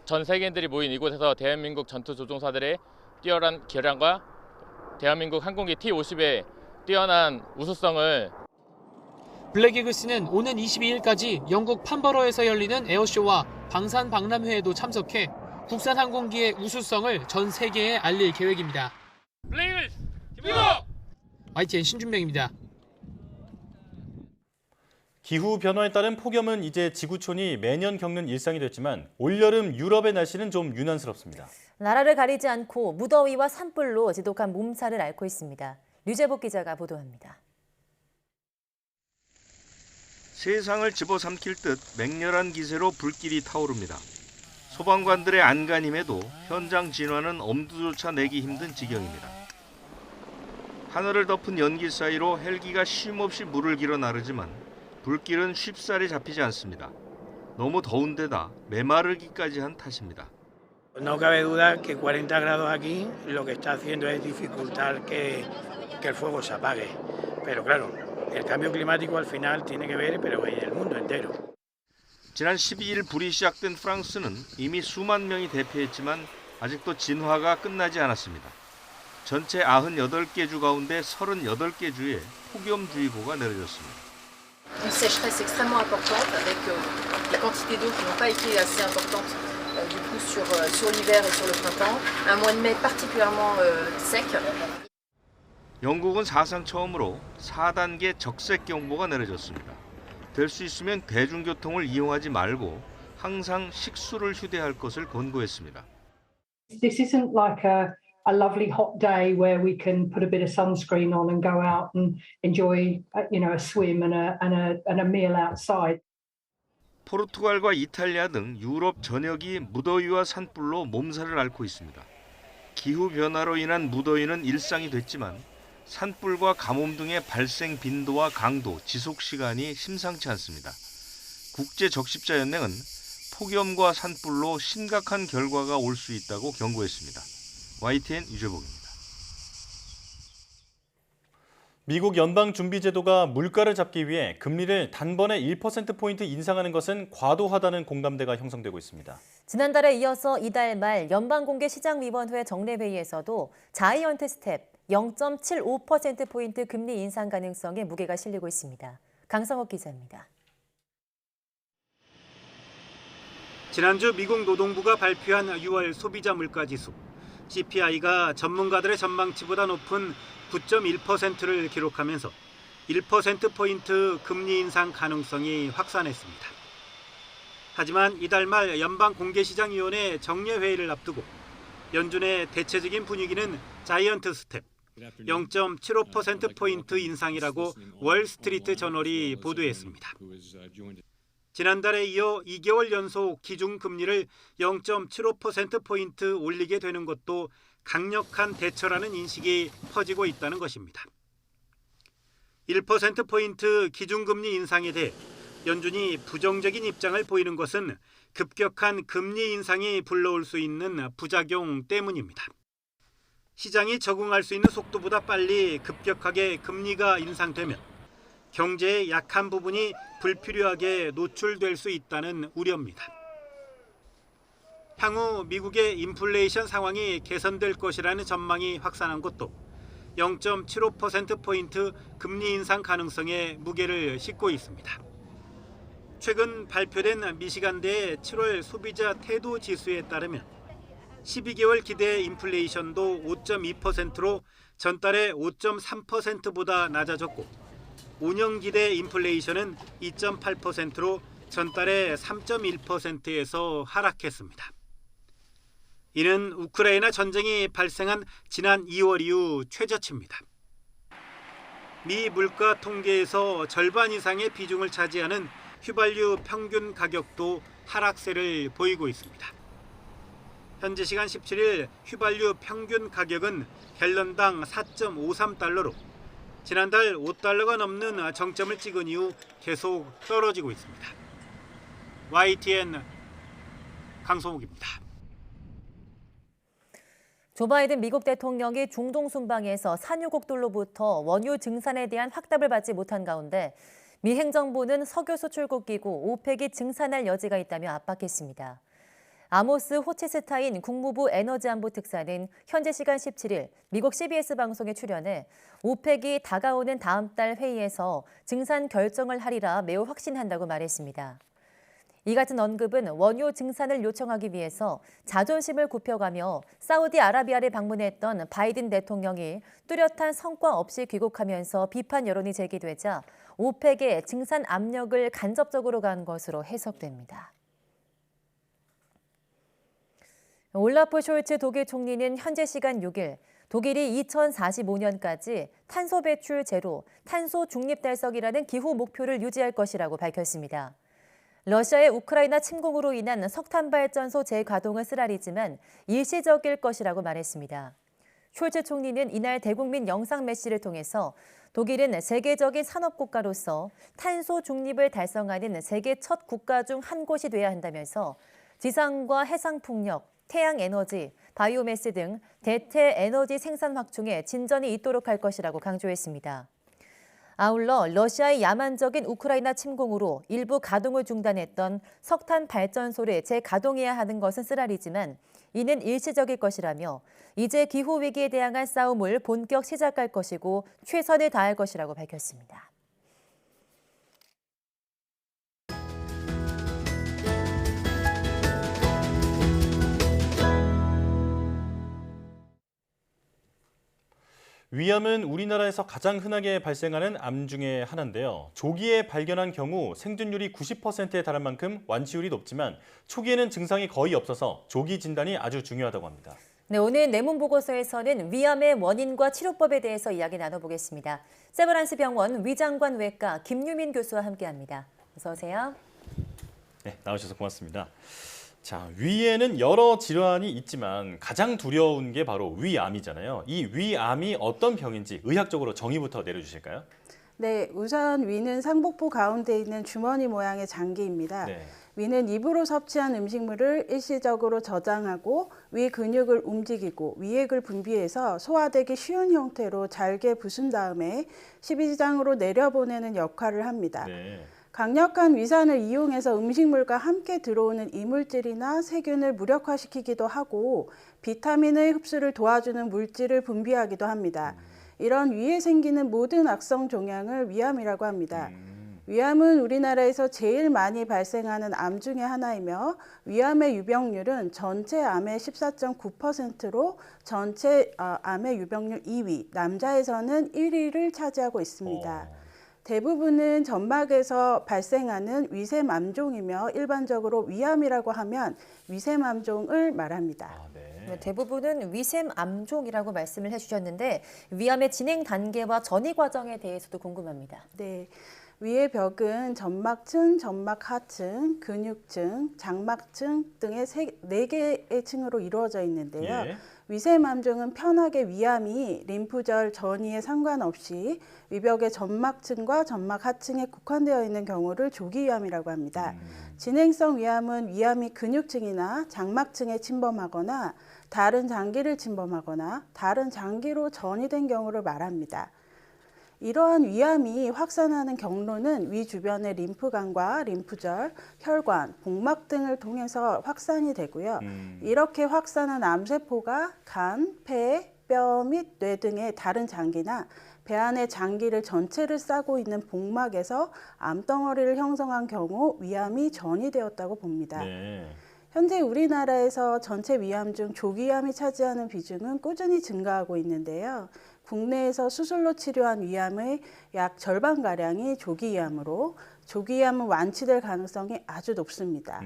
전 세계인들이 모인 이곳에서 대한민국 전투 조종사들의 뛰어난 기량과 대한민국 항공기 T-50의 뛰어난 우수성을 블랙 이글스는 오는 22일까지 영국 판버러에서 열리는 에어쇼와 방산박람회에도 참석해 국산 항공기의 우수성을 전 세계에 알릴 계획입니다. 블랙 이글스 기부! YTN 신준명입니다. 기후 변화에 따른 폭염은 이제 지구촌이 매년 겪는 일상이 됐지만 올여름 유럽의 날씨는 좀 유난스럽습니다. 나라를 가리지 않고 무더위와 산불로 지독한 몸살을 앓고 있습니다. 류재복 기자가 보도합니다. 세상을 집어삼킬 듯 맹렬한 기세로 불길이 타오릅니다. 소방관들의 안간힘에도 현장 진화는 엄두조차 내기 힘든 지경입니다. 하늘을 덮은 연기 사이로 헬기가 쉼없이 물을 길어 나르지만 불길은 쉽사리 잡히지 않습니다. 너무 더운 데다 메마르기까지 한 탓입니다. No cabe duda que 40 grados aquí lo que está haciendo es dificultar que el fuego se apague. Pero claro, el cambio climático al final tiene que ver, pero en el mundo entero. 지난 12일 불이 시작된 프랑스는 이미 수만 명이 대피했지만 아직도 진화가 끝나지 않았습니다. 전체 98개 주 가운데 38개 주에 폭염주의보가 내려졌습니다. Une sécheresse extrêmement importante avec des quantités d'eau qui n'ont pas été assez importantes du coup sur l'hiver et sur le printemps. Un mois de mai particulièrement sec. 영국은 사상 처음으로 4단계 적색 경보가 내려졌습니다. 될 수 있으면 대중교통을 이용하지 말고 항상 식수를 휴대할 것을 권고했습니다. This isn't like a lovely hot day where we can put a bit of sunscreen on and go out and enjoy, a swim and a meal outside. 포르투갈과 이탈리아 등 유럽 전역이 무더위와 산불로 몸살을 앓고 있습니다. 기후 변화로 인한 무더위는 일상이 됐지만 산불과 가뭄 등의 발생 빈도와 강도, 지속 시간이 심상치 않습니다. 국제적십자연맹은 폭염과 산불로 심각한 결과가 올 수 있다고 경고했습니다. YTN 유재복입니다. 미국 연방준비제도가 물가를 잡기 위해 금리를 단번에 1%포인트 인상하는 것은 과도하다는 공감대가 형성되고 있습니다. 지난달에 이어서 이달 말 연방공개시장위원회 정례회의에서도 자이언트 스텝 0.75%포인트 금리 인상 가능성에 무게가 실리고 있습니다. 강성욱 기자입니다. 지난주 미국 노동부가 발표한 6월 소비자 물가지수 CPI가 전문가들의 전망치보다 높은 9.1%를 기록하면서 1%포인트 금리 인상 가능성이 확산했습니다. 하지만 이달 말 연방공개시장위원회 정례회의를 앞두고 연준의 대체적인 분위기는 자이언트 스텝 0.75%포인트 인상이라고 월스트리트 저널이 보도했습니다. 지난달에 이어 2개월 연속 기준금리를 0.75%포인트 올리게 되는 것도 강력한 대처라는 인식이 퍼지고 있다는 것입니다. 1%포인트 기준금리 인상에 대해 연준이 부정적인 입장을 보이는 것은 급격한 금리 인상이 불러올 수 있는 부작용 때문입니다. 시장이 적응할 수 있는 속도보다 빨리 급격하게 금리가 인상되면 경제의 약한 부분이 불필요하게 노출될 수 있다는 우려입니다. 향후 미국의 인플레이션 상황이 개선될 것이라는 전망이 확산한 것도 0.75%포인트 금리 인상 가능성에 무게를 싣고 있습니다. 최근 발표된 미시간대의 7월 소비자 태도 지수에 따르면 12개월 기대 인플레이션도 5.2%로 전달의 5.3%보다 낮아졌고 5년 기대 인플레이션은 2.8%로 전달의 3.1%에서 하락했습니다. 이는 우크라이나 전쟁이 발생한 지난 2월 이후 최저치입니다. 미 물가 통계에서 절반 이상의 비중을 차지하는 휘발유 평균 가격도 하락세를 보이고 있습니다. 현지 시간 17일 휘발유 평균 가격은 갤런당 4.53달러로 지난달 5달러가 넘는 정점을 찍은 이후 계속 떨어지고 있습니다. YTN 강성욱입니다. 조 바이든 미국 대통령이 중동 순방에서 산유국들로부터 원유 증산에 대한 확답을 받지 못한 가운데 미 행정부는 석유 수출국기구 오펙이 증산할 여지가 있다며 압박했습니다. 아모스 호치스타인 국무부 에너지안보 특사는 현지 시간 17일 미국 CBS 방송에 출연해 오펙이 다가오는 다음 달 회의에서 증산 결정을 하리라 매우 확신한다고 말했습니다. 이 같은 언급은 원유 증산을 요청하기 위해서 자존심을 굽혀가며 사우디아라비아를 방문했던 바이든 대통령이 뚜렷한 성과 없이 귀국하면서 비판 여론이 제기되자 오펙의 증산 압력을 간접적으로 간 것으로 해석됩니다. 올라프 숄츠 독일 총리는 현재 시간 6일 독일이 2045년까지 탄소 배출 제로, 탄소 중립 달성이라는 기후 목표를 유지할 것이라고 밝혔습니다. 러시아의 우크라이나 침공으로 인한 석탄 발전소 재가동은 쓰라리지만 일시적일 것이라고 말했습니다. 숄츠 총리는 이날 대국민 영상 메시를 통해서 독일은 세계적인 산업국가로서 탄소 중립을 달성하는 세계 첫 국가 중 한 곳이 돼야 한다면서 지상과 해상풍력, 태양에너지, 바이오매스 등 대체 에너지 생산 확충에 진전이 있도록 할 것이라고 강조했습니다. 아울러 러시아의 야만적인 우크라이나 침공으로 일부 가동을 중단했던 석탄 발전소를 재가동해야 하는 것은 쓰라리지만 이는 일시적일 것이라며 이제 기후 위기에 대항할 싸움을 본격 시작할 것이고 최선을 다할 것이라고 밝혔습니다. 위암은 우리나라에서 가장 흔하게 발생하는 암 중에 하나인데요. 조기에 발견한 경우 생존율이 90%에 달할 만큼 완치율이 높지만 초기에는 증상이 거의 없어서 조기 진단이 아주 중요하다고 합니다. 네, 오늘 내문 보고서에서는 위암의 원인과 치료법에 대해서 이야기 나눠보겠습니다. 세브란스 병원 위장관 외과 김유민 교수와 함께합니다. 어서 오세요. 네, 나오셔서 고맙습니다. 자, 위에는 여러 질환이 있지만 가장 두려운 게 바로 위암이잖아요. 이 위암이 어떤 병인지 의학적으로 정의부터 내려주실까요? 네, 우선 위는 상복부 가운데 있는 주머니 모양의 장기입니다. 네. 위는 입으로 섭취한 음식물을 일시적으로 저장하고 위 근육을 움직이고 위액을 분비해서 소화되기 쉬운 형태로 잘게 부순 다음에 십이지장으로 내려보내는 역할을 합니다. 네. 강력한 위산을 이용해서 음식물과 함께 들어오는 이물질이나 세균을 무력화시키기도 하고 비타민의 흡수를 도와주는 물질을 분비하기도 합니다. 이런 위에 생기는 모든 악성 종양을 위암이라고 합니다. 위암은 우리나라에서 제일 많이 발생하는 암 중에 하나이며 위암의 유병률은 전체 암의 14.9%로 전체 암의 유병률 2위, 남자에서는 1위를 차지하고 있습니다. 대부분은 점막에서 발생하는 위샘암종이며 일반적으로 위암이라고 하면 위샘암종을 말합니다. 대부분은 위샘암종이라고 말씀을 해주셨는데 위암의 진행 단계와 전이 과정에 대해서도 궁금합니다. 네. 위의 벽은 점막층, 점막 하층, 근육층, 장막층 등의 4개의 층으로 이루어져 있는데요. 예. 위샘암종은 편하게 위암이 림프절 전이에 상관없이 위벽의 점막층과 점막 하층에 국한되어 있는 경우를 조기위암이라고 합니다. 진행성 위암은 위암이 근육층이나 장막층에 침범하거나 다른 장기를 침범하거나 다른 장기로 전이된 경우를 말합니다. 이러한 위암이 확산하는 경로는 위 주변의 림프관과 림프절, 혈관, 복막 등을 통해서 확산이 되고요. 이렇게 확산한 암세포가 간, 폐, 뼈 및 뇌 등의 다른 장기나 배 안의 장기를 전체를 싸고 있는 복막에서 암덩어리를 형성한 경우 위암이 전이되었다고 봅니다. 네. 현재 우리나라에서 전체 위암 중 조기위암이 차지하는 비중은 꾸준히 증가하고 있는데요. 국내에서 수술로 치료한 위암의 약 절반가량이 조기위암으로 조기위암은 완치될 가능성이 아주 높습니다.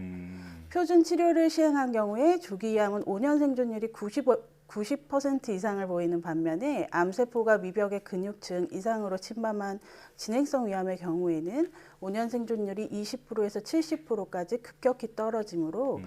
표준 치료를 시행한 경우에 조기위암은 5년 생존율이 90% 이상을 보이는 반면에 암세포가 위벽의 근육층 이상으로 침범한 진행성 위암의 경우에는 5년 생존율이 20%에서 70%까지 급격히 떨어지므로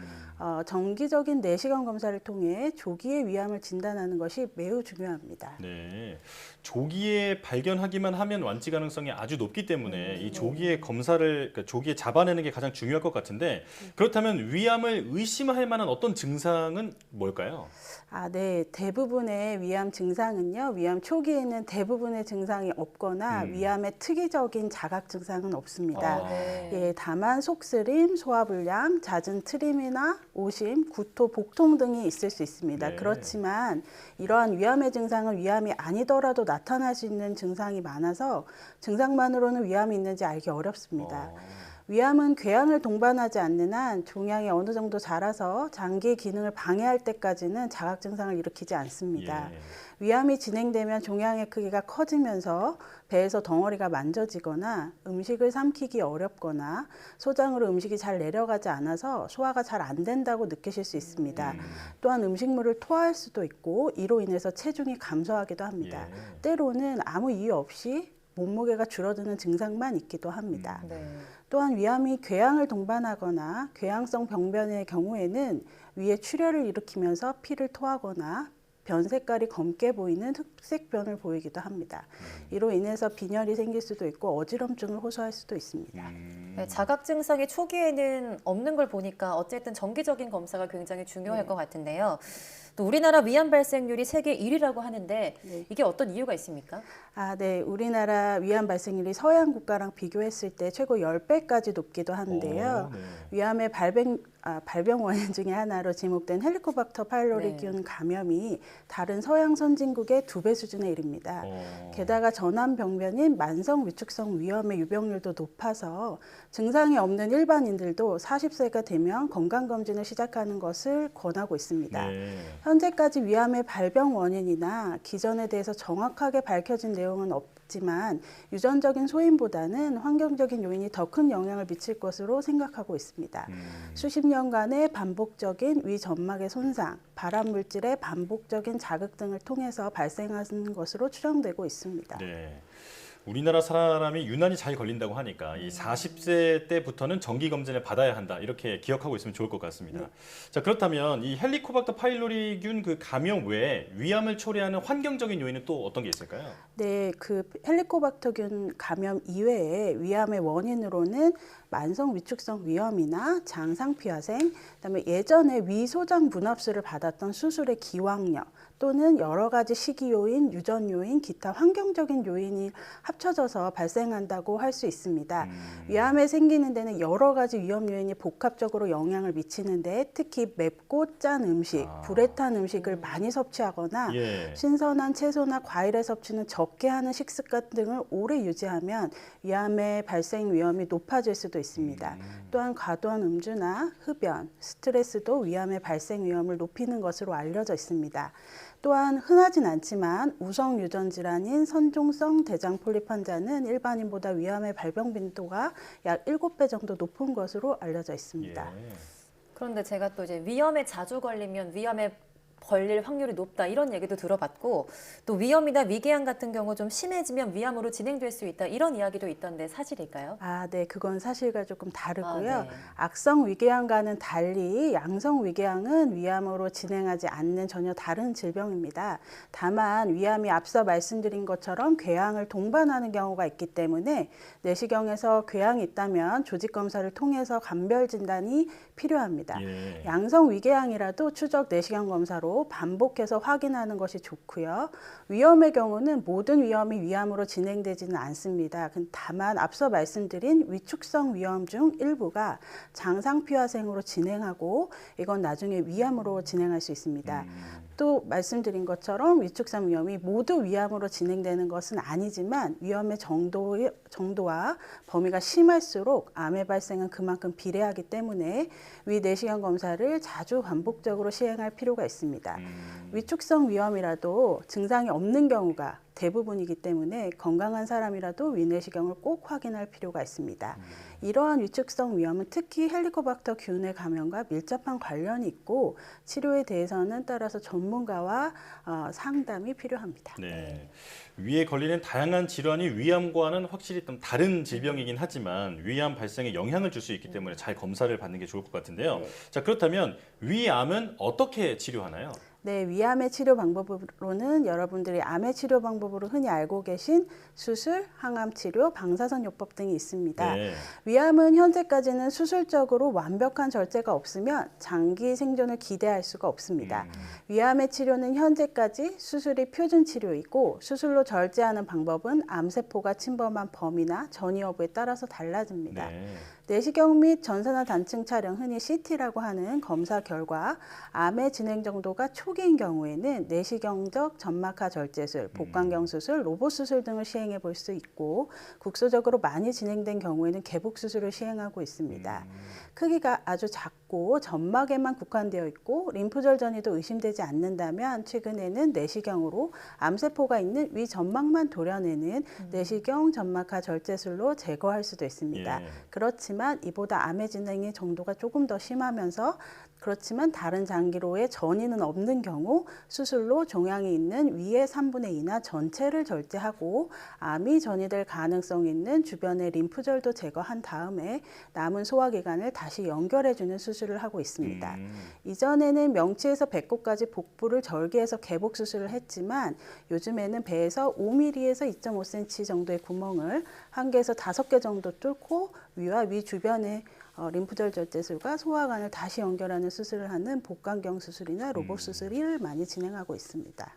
정기적인 내시경 검사를 통해 조기의 위암을 진단하는 것이 매우 중요합니다. 네, 조기에 발견하기만 하면 완치 가능성이 아주 높기 때문에 이 조기에 검사를 그러니까 조기에 잡아내는 게 가장 중요할 것 같은데 그렇다면 위암을 의심할 만한 어떤 증상은 뭘까요? 네. 대부분의 위암 증상은요. 위암 초기에는 대부분의 증상이 없거나 위암의 특이적인 자각 증상은 없습니다. 예, 다만 속쓰림, 소화불량, 잦은 트림이나 오심, 구토, 복통 등이 있을 수 있습니다. 네. 그렇지만 이러한 위암의 증상은 위암이 아니더라도 나타날 수 있는 증상이 많아서 증상만으로는 위암이 있는지 알기 어렵습니다. 위암은 궤양을 동반하지 않는 한 종양이 어느 정도 자라서 장기의 기능을 방해할 때까지는 자각 증상을 일으키지 않습니다. 예. 위암이 진행되면 종양의 크기가 커지면서 배에서 덩어리가 만져지거나 음식을 삼키기 어렵거나 소장으로 음식이 잘 내려가지 않아서 소화가 잘 안 된다고 느끼실 수 있습니다. 또한 음식물을 토할 수도 있고 이로 인해서 체중이 감소하기도 합니다. 때로는 아무 이유 없이 몸무게가 줄어드는 증상만 있기도 합니다. 또한 위암이 궤양을 동반하거나 궤양성 병변의 경우에는 위에 출혈을 일으키면서 피를 토하거나 변 색깔이 검게 보이는 흑색변을 보이기도 합니다. 이로 인해서 빈혈이 생길 수도 있고 어지럼증을 호소할 수도 있습니다. 네, 자각 증상이 초기에는 없는 걸 보니까 어쨌든 정기적인 검사가 굉장히 중요할 것 같은데요. 또 우리나라 위암 발생률이 세계 1위라고 하는데 이게 어떤 이유가 있습니까? 네. 우리나라 위암 발생률이 서양 국가랑 비교했을 때 최고 10배까지 높기도 하는데요. 위암의 발병 원인 중에 하나로 지목된 헬리코박터 파일로리균 감염이 다른 서양 선진국의 2배 수준에 이릅니다. 게다가 전암 병변인 만성 위축성 위암의 유병률도 높아서 증상이 없는 일반인들도 40세가 되면 건강검진을 시작하는 것을 권하고 있습니다. 현재까지 위암의 발병 원인이나 기전에 대해서 정확하게 밝혀진 내용은 없지만 유전적인 소인보다는 환경적인 요인이 더 큰 영향을 미칠 것으로 생각하고 있습니다. 수십 년간의 반복적인 위 점막의 손상, 발암물질의 반복적인 자극 등을 통해서 발생하는 것으로 추정되고 있습니다. 네. 우리나라 사람이 유난히 잘 걸린다고 하니까 이 40세 때부터는 정기 검진을 받아야 한다 이렇게 기억하고 있으면 좋을 것 같습니다. 자, 그렇다면 이 헬리코박터 파일로리균 그 감염 외에 위암을 초래하는 환경적인 요인은 또 어떤 게 있을까요? 네, 그 헬리코박터균 감염 이외에 위암의 원인으로는 만성 위축성 위염이나 장상피화생, 그다음에 예전에 위소장 분합술을 받았던 수술의 기왕력 또는 여러 가지 식이 요인, 유전 요인, 기타 환경적인 요인이 합쳐져서 발생한다고 할 수 있습니다. 위암에 생기는 데는 여러 가지 위험 요인이 복합적으로 영향을 미치는데 특히 맵고 짠 음식, 불에 탄 음식을 많이 섭취하거나 신선한 채소나 과일의 섭취는 적게 하는 식습관 등을 오래 유지하면 위암의 발생 위험이 높아질 수도 있습니다. 또한 과도한 음주나 흡연, 스트레스도 위암의 발생 위험을 높이는 것으로 알려져 있습니다. 또한 흔하진 않지만 우성 유전 질환인 선종성 대장 폴립 환자는 일반인보다 위암의 발병 빈도가 약 7배 정도 높은 것으로 알려져 있습니다. 그런데 제가 또 이제 위염에 자주 걸리면 위암에 걸릴 확률이 높다 이런 얘기도 들어봤고 또 위염이나 위궤양 같은 경우 좀 심해지면 위암으로 진행될 수 있다 이런 이야기도 있던데 사실일까요? 네, 그건 사실과 조금 다르고요. 네. 악성 위궤양과는 달리 양성 위궤양은 위암으로 진행하지 않는 전혀 다른 질병입니다. 다만 위암이 앞서 말씀드린 것처럼 궤양을 동반하는 경우가 있기 때문에 내시경에서 궤양이 있다면 조직 검사를 통해서 감별 진단이 필요합니다. 양성 위궤양이라도 추적 내시경 검사로 반복해서 확인하는 것이 좋고요. 위염의 경우는 모든 위염이 위암으로 진행되지는 않습니다. 다만 앞서 말씀드린 위축성 위염 중 일부가 장상피화생으로 진행하고 이건 나중에 위암으로 진행할 수 있습니다. 또 말씀드린 것처럼 위축성 위염이 모두 위암으로 진행되는 것은 아니지만 위험의 정도와 범위가 심할수록 암의 발생은 그만큼 비례하기 때문에 위 내시경 검사를 자주 반복적으로 시행할 필요가 있습니다. 위축성 위염이라도 증상이 없는 경우가 대부분이기 때문에 건강한 사람이라도 위내시경을 꼭 확인할 필요가 있습니다. 이러한 위축성 위염은 특히 헬리코박터 균의 감염과 밀접한 관련이 있고 치료에 대해서는 따라서 전문가와 상담이 필요합니다. 네. 위에 걸리는 다양한 질환이 위암과는 확실히 좀 다른 질병이긴 하지만 위암 발생에 영향을 줄 수 있기 때문에 잘 검사를 받는 게 좋을 것 같은데요. 자, 그렇다면 위암은 어떻게 치료하나요? 네, 위암의 치료 방법으로는 여러분들이 암의 치료 방법으로 흔히 알고 계신 수술, 항암 치료, 방사선 요법 등이 있습니다. 위암은 현재까지는 수술적으로 완벽한 절제가 없으면 장기 생존을 기대할 수가 없습니다. 위암의 치료는 현재까지 수술이 표준 치료이고 수술로 절제하는 방법은 암세포가 침범한 범위나 전이 여부에 따라서 달라집니다. 내시경 및 전산화 단층 촬영, 흔히 CT라고 하는 검사 결과 암의 진행 정도가 초기인 경우에는 내시경적 점막하 절제술, 복강경 수술, 로봇 수술 등을 시행해 볼 수 있고 국소적으로 많이 진행된 경우에는 개복 수술을 시행하고 있습니다. 크기가 아주 작고 점막에만 국한되어 있고 림프절 전이도 의심되지 않는다면 최근에는 내시경으로 암세포가 있는 위 점막만 도려내는 내시경 점막하 절제술로 제거할 수도 있습니다. 그렇지만 이보다 암의 진행의 정도가 조금 더 심하면서 그렇지만 다른 장기로의 전이는 없는 경우 수술로 종양이 있는 위의 3분의 2나 전체를 절제하고 암이 전이될 가능성이 있는 주변의 림프절도 제거한 다음에 남은 소화기관을 다시 연결해주는 수술을 하고 있습니다. 이전에는 명치에서 배꼽까지 복부를 절개해서 개복 수술을 했지만 요즘에는 배에서 5mm에서 2.5cm 정도의 구멍을 1개에서 5개 정도 뚫고 위와 위 주변에 림프절 절제술과 소화관을 다시 연결하는 수술을 하는 복강경 수술이나 로봇 수술을 많이 진행하고 있습니다.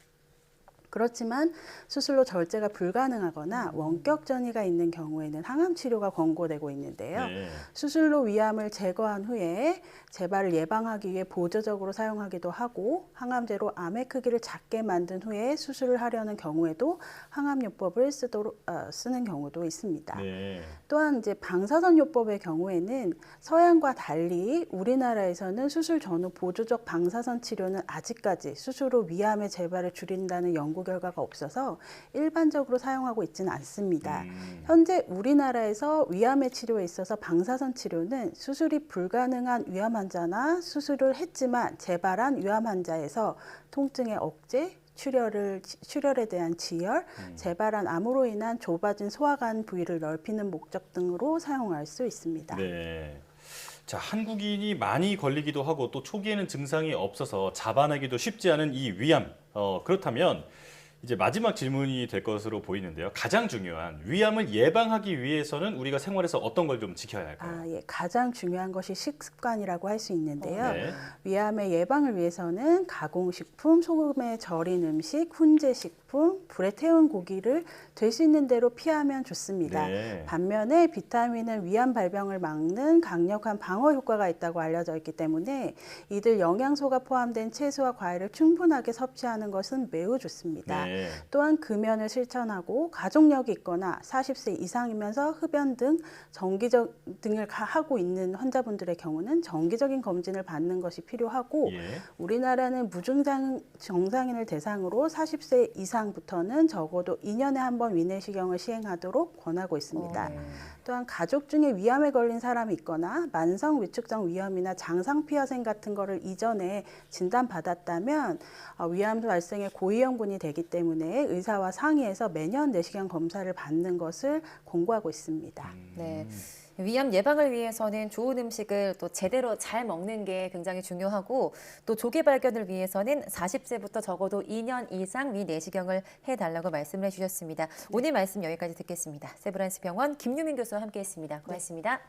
그렇지만 수술로 절제가 불가능하거나 원격 전이가 있는 경우에는 항암 치료가 권고되고 있는데요. 수술로 위암을 제거한 후에 재발을 예방하기 위해 보조적으로 사용하기도 하고 항암제로 암의 크기를 작게 만든 후에 수술을 하려는 경우에도 항암요법을 쓰는 경우도 있습니다. 또한 이제 방사선 요법의 경우에는 서양과 달리 우리나라에서는 수술 전후 보조적 방사선 치료는 아직까지 수술 후 위암의 재발을 줄인다는 연구 결과가 없어서 일반적으로 사용하고 있지는 않습니다. 현재 우리나라에서 위암의 치료에 있어서 방사선 치료는 수술이 불가능한 위암 환자나 수술을 했지만 재발한 위암 환자에서 통증의 억제, 출혈에 대한 지혈, 재발한 암으로 인한 좁아진 소화관 부위를 넓히는 목적 등으로 사용할 수 있습니다. 네. 자, 한국인이 많이 걸리기도 하고 또 초기에는 증상이 없어서 잡아내기도 쉽지 않은 이 위암. 그렇다면 이제 마지막 질문이 될 것으로 보이는데요. 가장 중요한 위암을 예방하기 위해서는 우리가 생활에서 어떤 걸 좀 지켜야 할까요? 예, 가장 중요한 것이 식습관이라고 할 수 있는데요. 네. 위암의 예방을 위해서는 가공식품, 소금에 절인 음식, 훈제식품, 불에 태운 고기를 될 수 있는 대로 피하면 좋습니다. 네. 반면에 비타민은 위암 발병을 막는 강력한 방어 효과가 있다고 알려져 있기 때문에 이들 영양소가 포함된 채소와 과일을 충분하게 섭취하는 것은 매우 좋습니다. 네. 또한 금연을 실천하고 가족력이 있거나 40세 이상이면서 흡연 등 등을 하고 있는 환자분들의 경우는 정기적인 검진을 받는 것이 필요하고 우리나라는 무증상 정상인을 대상으로 40세 이상부터는 적어도 2년에 한 번 위내시경을 시행하도록 권하고 있습니다. 또한 가족 중에 위암에 걸린 사람이 있거나 만성 위축성 위염이나 장상피하생 같은 거를 이전에 진단받았다면 위암 발생의 고위험군이 되기 때문에 의사와 상의해서 매년 내시경 검사를 받는 것을 권고하고 있습니다. 네. 위암 예방을 위해서는 좋은 음식을 또 제대로 잘 먹는 게 굉장히 중요하고 또 조기 발견을 위해서는 40세부터 적어도 2년 이상 위내시경을 해달라고 말씀을 해주셨습니다. 오늘 말씀 여기까지 듣겠습니다. 세브란스 병원 김유민 교수와 함께했습니다. 고맙습니다.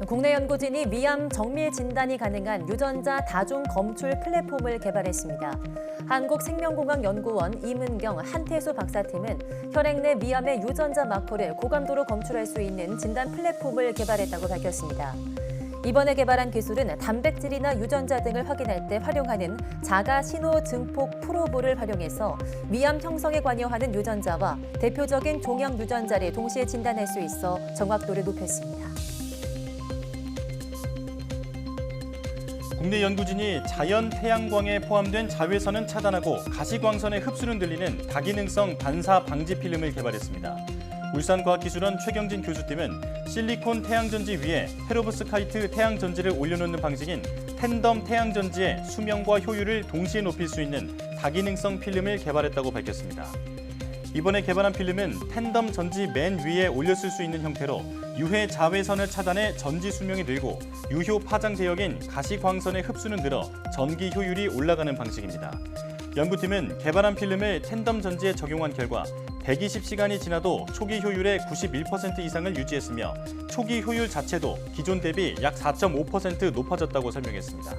국내 연구진이 위암 정밀 진단이 가능한 유전자 다중 검출 플랫폼을 개발했습니다. 한국생명공학연구원 이문경 한태수 박사팀은 혈액 내 위암의 유전자 마커를 고감도로 검출할 수 있는 진단 플랫폼을 개발했다고 밝혔습니다. 이번에 개발한 기술은 단백질이나 유전자 등을 확인할 때 활용하는 자가 신호 증폭 프로브를 활용해서 위암 형성에 관여하는 유전자와 대표적인 종양 유전자를 동시에 진단할 수 있어 정확도를 높였습니다. 국내 연구진이 자연 태양광에 포함된 자외선은 차단하고 가시광선의 흡수는 늘리는 다기능성 반사 방지 필름을 개발했습니다. 울산과학기술원 최경진 교수팀은 실리콘 태양전지 위에 페로브스카이트 태양전지를 올려놓는 방식인 텐덤 태양전지의 수명과 효율을 동시에 높일 수 있는 다기능성 필름을 개발했다고 밝혔습니다. 이번에 개발한 필름은 텐덤 전지 맨 위에 올렸을 수 있는 형태로 유해 자외선을 차단해 전지 수명이 늘고 유효 파장 제역인 가시광선의 흡수는 늘어 전기 효율이 올라가는 방식입니다. 연구팀은 개발한 필름을 텐덤 전지에 적용한 결과 120시간이 지나도 초기 효율의 91% 이상을 유지했으며 초기 효율 자체도 기존 대비 약 4.5% 높아졌다고 설명했습니다.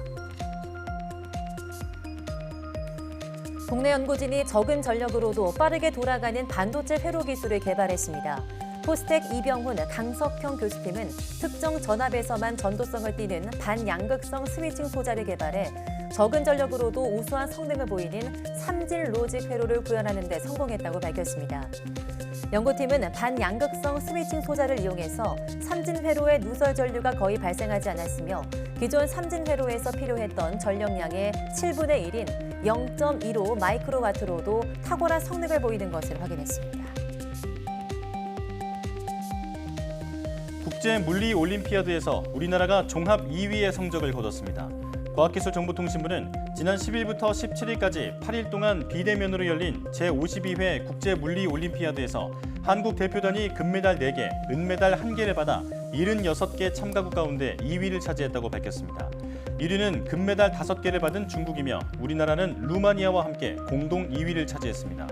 국내 연구진이 적은 전력으로도 빠르게 돌아가는 반도체 회로 기술을 개발했습니다. 포스텍 이병훈, 강석형 교수팀은 특정 전압에서만 전도성을 띠는 반양극성 스위칭 소자를 개발해 적은 전력으로도 우수한 성능을 보이는 삼질 로직 회로를 구현하는 데 성공했다고 밝혔습니다. 연구팀은 반양극성 스위칭 소자를 이용해서 삼진 회로의 누설 전류가 거의 발생하지 않았으며 기존 삼진 회로에서 필요했던 전력량의 7분의 1인 0.15 마이크로와트로도 탁월한 성능을 보이는 것을 확인했습니다. 국제물리올림피아드에서 우리나라가 종합 2위의 성적을 거뒀습니다. 과학기술정보통신부는 지난 10일부터 17일까지 8일 동안 비대면으로 열린 제52회 국제물리올림피아드에서 한국 대표단이 금메달 4개, 은메달 1개를 받아 76개 참가국 가운데 2위를 차지했다고 밝혔습니다. 1위는 금메달 5개를 받은 중국이며 우리나라는 루마니아와 함께 공동 2위를 차지했습니다.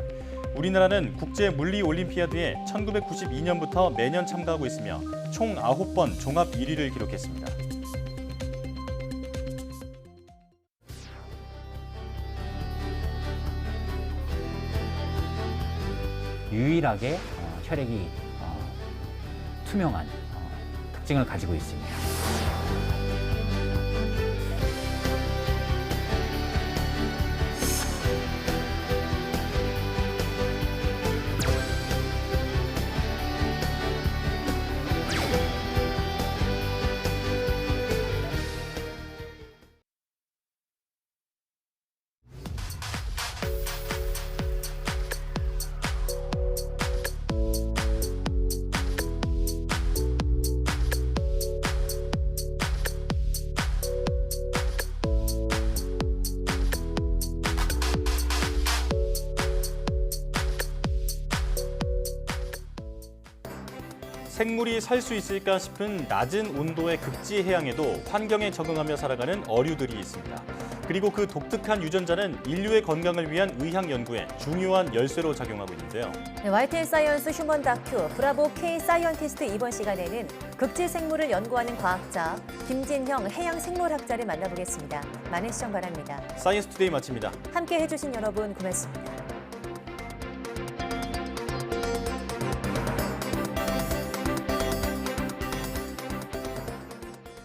우리나라는 국제물리올림피아드에 1992년부터 매년 참가하고 있으며 총 9번 종합 1위를 기록했습니다. 유일하게 혈액이 투명한 특징을 가지고 있습니다. 생물이 살 수 있을까 싶은 낮은 온도의 극지 해양에도 환경에 적응하며 살아가는 어류들이 있습니다. 그리고 그 독특한 유전자는 인류의 건강을 위한 의학 연구에 중요한 열쇠로 작용하고 있는데요. 네, YTN 사이언스 휴먼 다큐 브라보 K 사이언티스트 이번 시간에는 극지 생물을 연구하는 과학자 김진형 해양생물학자를 만나보겠습니다. 많은 시청 바랍니다. 사이언스 투데이 마칩니다. 함께 해주신 여러분 고맙습니다.